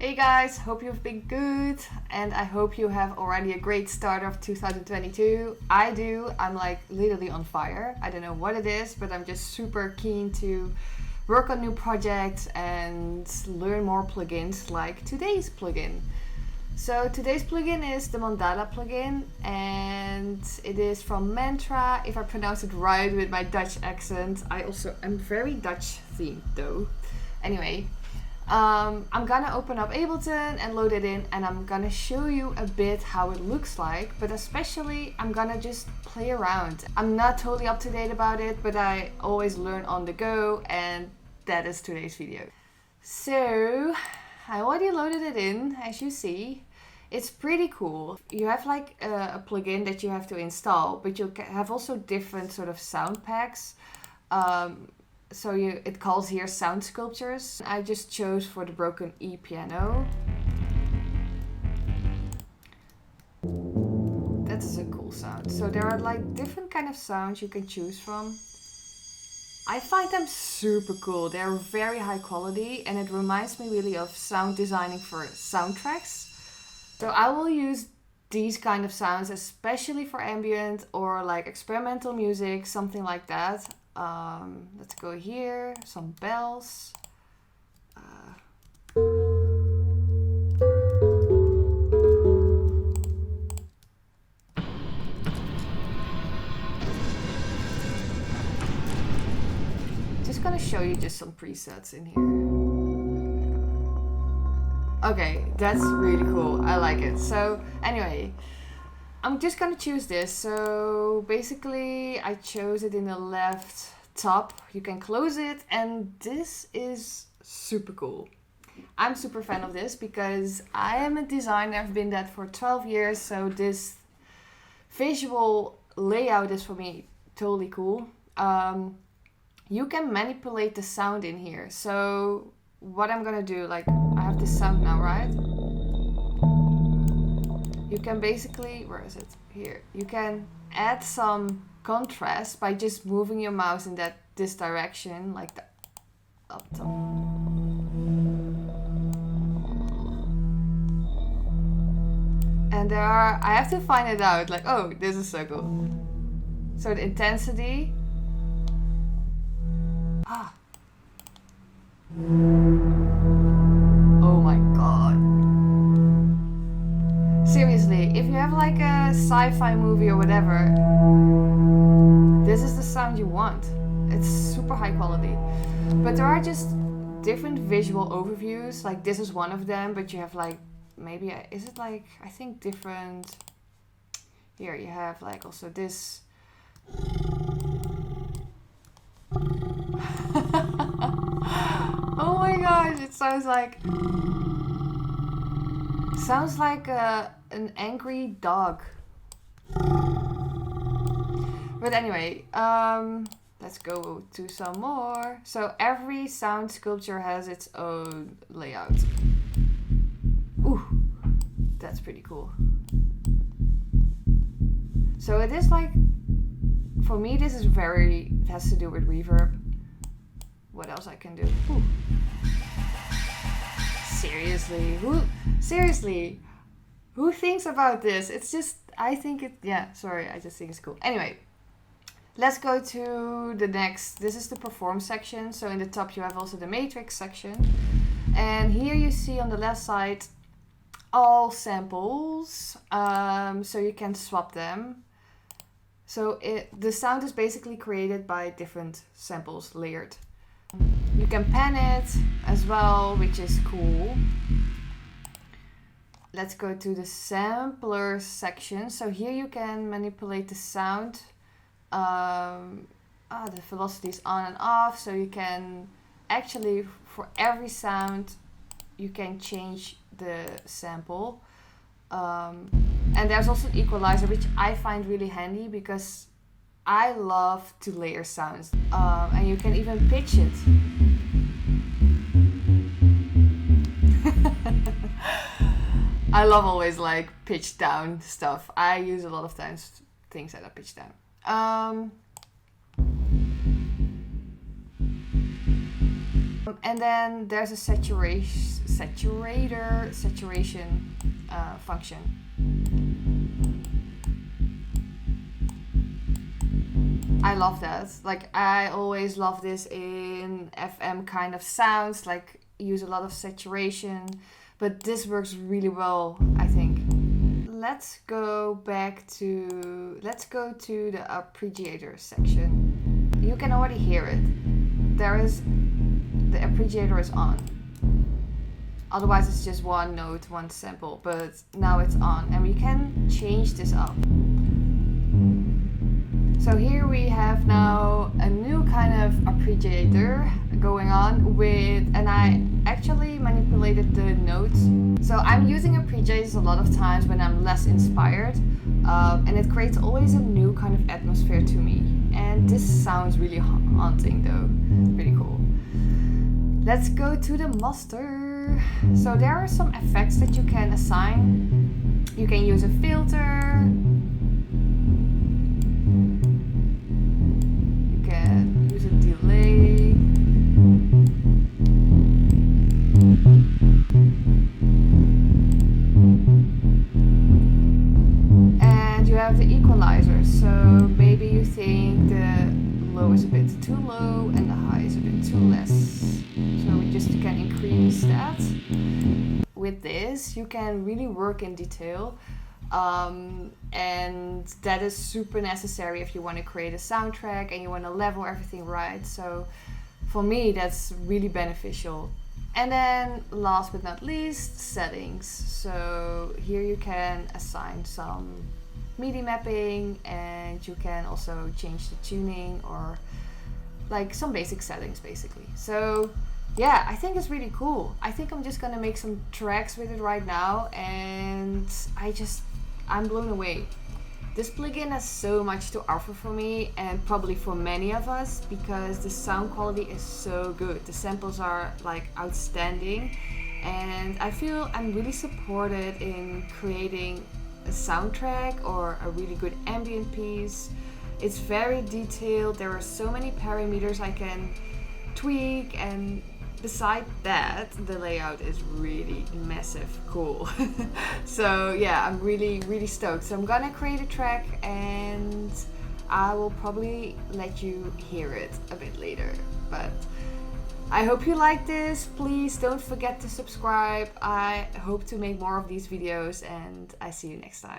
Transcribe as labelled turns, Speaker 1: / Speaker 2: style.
Speaker 1: Hey guys, hope you've been good and I hope you have already a great start of 2022. I do. I'm like literally on fire. I don't know what it is, but I'm just super keen to work on new projects and learn more plugins like today's plugin. So today's plugin is the MANDALA plugin and it is from MNTRA, if I pronounce it right with my Dutch accent. I also am very Dutch themed though. Anyway, I'm gonna open up Ableton and load it in and I'm gonna show you a bit how it looks like, but especially I'm gonna just play around. I'm not totally up to date about it, but I always learn on the go and that is today's video. So I already loaded it in, as you see. It's pretty cool. You have like a plugin that you have to install, but you have also different sort of sound packs. So it calls here sound sculptures. I just chose for the broken E piano. That is a cool sound. So there are like different kind of sounds you can choose from. I find them super cool. They're very high quality and it reminds me really of sound designing for soundtracks. So I will use these kind of sounds especially for ambient or like experimental music, something like that. Let's go here, some bells. Just gonna show you just some presets in here. Okay, that's really cool. I like it. So anyway, I'm just gonna choose this. So basically I chose it in the left top. You can close it and this is super cool. I'm super fan of this because I am a designer. I've been that for 12 years. So this visual layout is for me totally cool. You can manipulate the sound in here. So what I'm gonna do, like I have this sound now, right? You can basically, where is it? Here. You can add some contrast by just moving your mouse in this direction, like the up top. And I have to find it out, like, oh, this is so cool. So the intensity. Oh my god. Seriously, if you have like a sci-fi movie or whatever, this is the sound you want. It's super high quality. But there are just different visual overviews, like this is one of them, but you have like, maybe, is it like, I think different, here you have like also this. Oh my gosh, it sounds like an angry dog. But anyway, let's go to some more. So every sound sculpture has its own layout. Ooh, that's pretty cool. So it is like, for me this is it has to do with reverb. What else I can do? Ooh. Seriously, who thinks about this? It's just, I think it, yeah, sorry, I just think it's cool. Anyway, let's go to the next. This is the perform section. So in the top you have also the matrix section. And here you see on the left side all samples. So you can swap them. So the sound is basically created by different samples layered. You can pan it as well, which is cool. Let's go to the sampler section. So here you can manipulate the sound. The velocity is on and off. So you can actually, for every sound, you can change the sample. And there's also an equalizer, which I find really handy because I love to layer sounds. And you can even pitch it. I love always like pitch down stuff. I use a lot of times things that are pitched down. And then there's a saturation function. I love that. Like, I always love this in FM kind of sounds, like use a lot of saturation, but this works really well, I think. Let's go to the Appreciator section. You can already hear it. The Appreciator is on. Otherwise it's just one note, one sample, but now it's on and we can change this up. So here we have now a new kind of Appreciator going on with, and I actually manipulated the notes. So I'm using Appreciators a lot of times when I'm less inspired, and it creates always a new kind of atmosphere to me. And this sounds really haunting though, pretty cool. Let's go to the master. So there are some effects that you can assign. You can use a filter. Use a delay. And you have the equalizer. So maybe you think the low is a bit too low and the high is a bit too less. So we just can increase that. With this, you can really work in detail. And that is super necessary if you want to create a soundtrack and you want to level everything right. So for me, that's really beneficial. And then last but not least, settings. So here you can assign some MIDI mapping and you can also change the tuning or like some basic settings basically. So yeah, I think it's really cool. I think I'm just gonna make some tracks with it right now and I'm blown away. This plugin has so much to offer for me and probably for many of us because the sound quality is so good. The samples are like outstanding and I feel I'm really supported in creating a soundtrack or a really good ambient piece. It's very detailed. There are so many parameters I can tweak, and beside that, the layout is really massive cool. So yeah, I'm really stoked. So I'm gonna create a track and I will probably let you hear it a bit later. But I hope you like this. Please don't forget to subscribe. I hope to make more of these videos and I see you next time.